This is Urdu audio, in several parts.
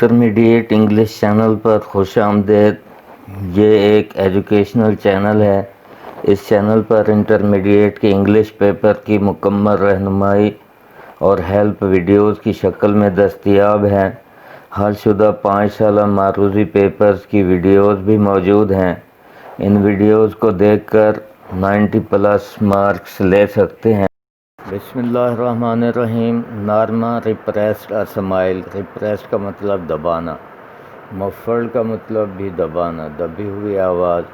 انٹرمیڈیٹ انگلش چینل پر خوش آمدید۔ یہ ایک ایجوکیشنل چینل ہے۔ اس چینل پر انٹرمیڈیٹ کے انگلش پیپر کی مکمل رہنمائی اور ہیلپ ویڈیوز کی شکل میں دستیاب ہیں۔ حل شدہ 5 سالہ معروضی پیپرز کی ویڈیوز بھی موجود ہیں۔ ان ویڈیوز کو دیکھ کر 90+ مارکس لے سکتے ہیں۔ بسم اللہ الرحمن الرحیم۔ Norma repressed smile. ریپریسڈ کا مطلب دبانا، مفرڈ کا مطلب بھی دبانا، دبی ہوئی آواز،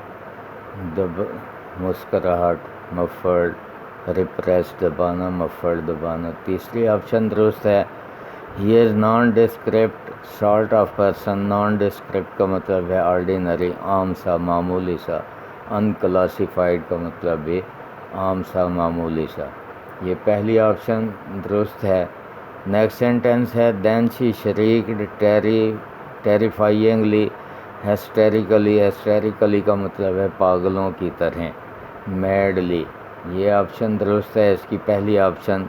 مسکراہٹ، مفرڈ، ریپریسڈ دبانا، مفرڈ دبانا۔ تیسری آپشن درست ہے۔ He is nondescript sort of person. Nondescript کا مطلب ہے آرڈینری، عام سا، معمولی سا۔ ان کلاسیفائڈ کا مطلب بھی عام سا، معمولی سا۔ یہ پہلی آپشن درست ہے۔ نیکسٹ سینٹینس ہے دین شی شریکڈ ٹیریفائنگلی ہسٹیریکلی۔ ہسٹیریکلی کا مطلب ہے پاگلوں کی طرح، میڈلی۔ یہ آپشن درست ہے، اس کی پہلی option.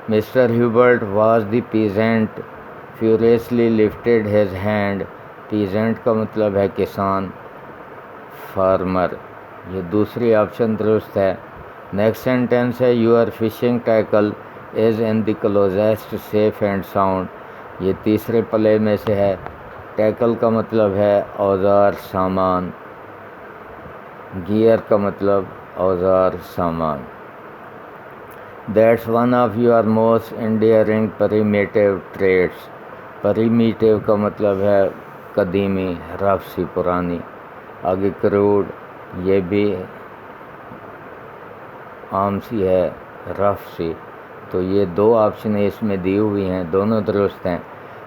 Mister Hubert was the peasant furiously lifted his hand. Peasant کا مطلب ہے کسان، فارمر۔ یہ دوسری آپشن درست ہے۔ نیکسٹ سینٹینس ہے your fishing tackle is in the closest safe and sound. یہ تیسرے پلے میں سے ہے۔ ٹیکل کا مطلب ہے اوزار، سامان۔ گیئر کا مطلب اوزار، سامان۔ That's one of your most endearing primitive traits. Primitive کا مطلب ہے قدیمی، رف سی، پرانی۔ آگے کروڈ، یہ بھی عام سی ہے، رف سی۔ تو یہ دو آپشنیں اس میں دی ہوئی ہیں، دونوں درست ہیں۔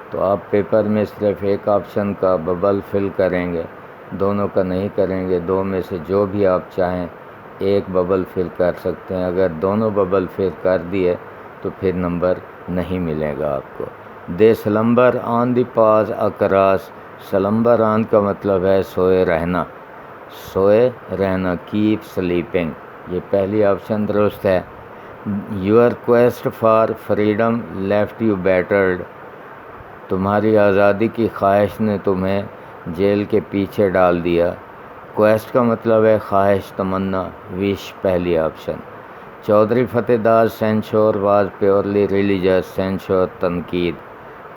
تو آپ پیپر میں صرف ایک آپشن کا ببل فل کریں گے، دونوں کا نہیں کریں گے۔ دو میں سے جو بھی آپ چاہیں ایک ببل فل کر سکتے ہیں۔ اگر دونوں ببل فل کر دیے تو پھر نمبر نہیں ملے گا آپ کو۔ دے سلمبر آن دی پاز اکراس۔ سلمبر آن کا مطلب ہے سوئے رہنا، سوئے رہنا، کیپ سلیپنگ۔ یہ پہلی آپشن درست ہے۔ Your quest for freedom left you battered. تمہاری آزادی کی خواہش نے تمہیں جیل کے پیچھے ڈال دیا۔ کویسٹ کا مطلب ہے خواہش، تمنا، وش، پہلی option. Chaudhry Fateh Das censure was purely religious. Censure تنقید،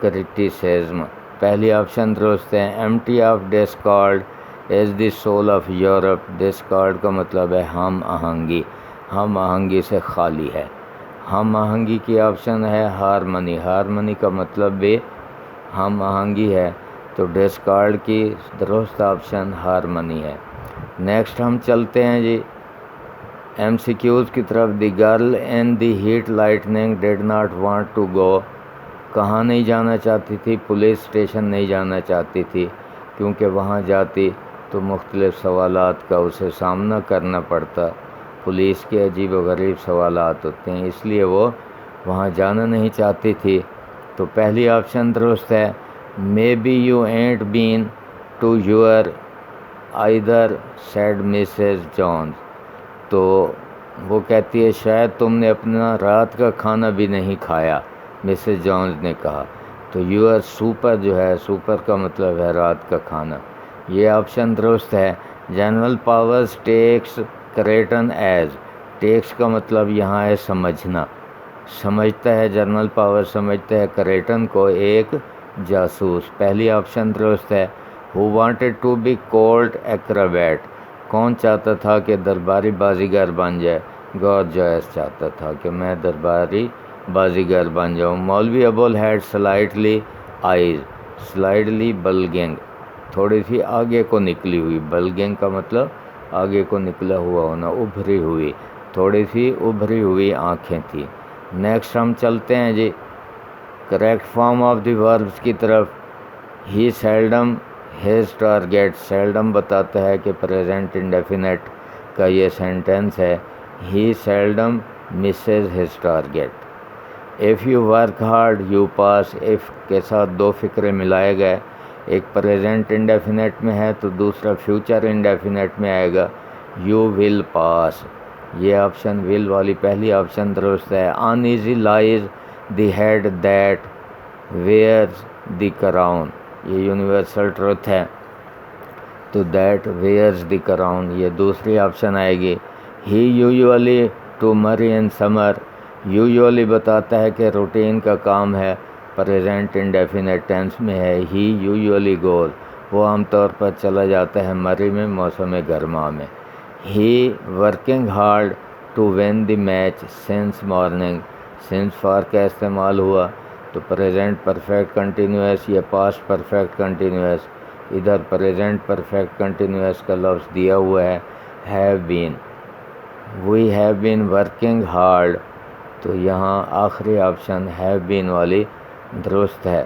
کرٹیسزم۔ پہلی آپشن درست ہے۔ Amity of discord is the soul of Europe. Discord کا مطلب ہے ہم آہنگی، ہم آہنگی سے خالی ہے۔ ہم آہنگی کی آپشن ہے ہارمنی۔ ہارمنی کا مطلب بھی ہم آہنگی ہے، تو ڈسکارڈ کی درست آپشن ہارمنی ہے۔ نیکسٹ ہم چلتے ہیں جی ایم سی کیوز کی طرف۔ The girl in the hat lightning did not want to go. کہاں نہیں جانا چاہتی تھی؟ پولیس اسٹیشن نہیں جانا چاہتی تھی، کیونکہ وہاں جاتی تو مختلف سوالات کا اسے سامنا کرنا پڑتا۔ پولیس کے عجیب و غریب سوالات ہوتے ہیں، اس لیے وہ وہاں جانا نہیں چاہتی تھی۔ تو پہلی آپشن درست ہے۔ مے be you ain't been to your either said Mrs Jones. تو وہ کہتی ہے شاید تم نے اپنا رات کا کھانا بھی نہیں کھایا، مسز جونز نے کہا۔ تو یور سوپر جو ہے، سوپر کا مطلب ہے رات کا کھانا۔ یہ آپشن درست ہے۔ General powers takes certain ease. Takes کا مطلب یہاں ہے سمجھنا، سمجھتا ہے، جنرل پاور سمجھتا ہے کریٹن کو ایک جاسوس۔ پہلی آپشن درست ہے۔ Who wanted to be court acrobat. کون چاہتا تھا کہ درباری بازیگر بن جائے؟ گورجیس چاہتا تھا کہ میں درباری بازیگر بن جاؤں۔ مولوی ابو ہیڈ سلائٹلی آئیز۔ سلائٹلی بلگنگ، تھوڑی سی آگے کو نکلی ہوئی۔ بلگنگ کا مطلب آگے کو نکلا ہوا ہونا، ابھری ہوئی، تھوڑی سی ابھری ہوئی آنکھیں تھیں۔ نیکسٹ ہم چلتے ہیں جی correct form of the verbs کی طرف۔ He seldom his target. Seldom بتاتا ہے کہ پریزنٹ انڈیفینٹ کا یہ سینٹینس ہے۔ He seldom misses his target. If you work hard you pass. If کے ساتھ دو فقرے ملائے گئے، ایک پریزنٹ انڈیفینٹ میں ہے تو دوسرا فیوچر انڈیفینٹ میں آئے گا، یو ول پاس۔ یہ آپشن ول والی پہلی آپشن درست ہے۔ Uneasy lies the head that wears the crown. یہ یونیورسل ٹروتھ ہے. تو دیٹ ویئرز دی کراؤن، یہ دوسری آپشن آئے گی. He usually to Murree in summer, usually بتاتا ہے کہ روٹین کا کام ہے، پریزنٹ انڈیفینٹ ٹینس میں ہے. ہی یوزولی گوز، وہ عام طور پر چلا جاتا ہے مری میں موسم گرما میں. He working hard to win the match since morning, since for کا استعمال ہوا تو پریزنٹ پرفیکٹ کنٹینیوس یا پاسٹ پرفیکٹ کنٹینیوس. ادھر پریزنٹ پرفیکٹ کنٹینیوس کا لفظ دیا ہوا ہے have been. We have been working hard, تو یہاں آخری آپشن ہیو بین والی درست ہے.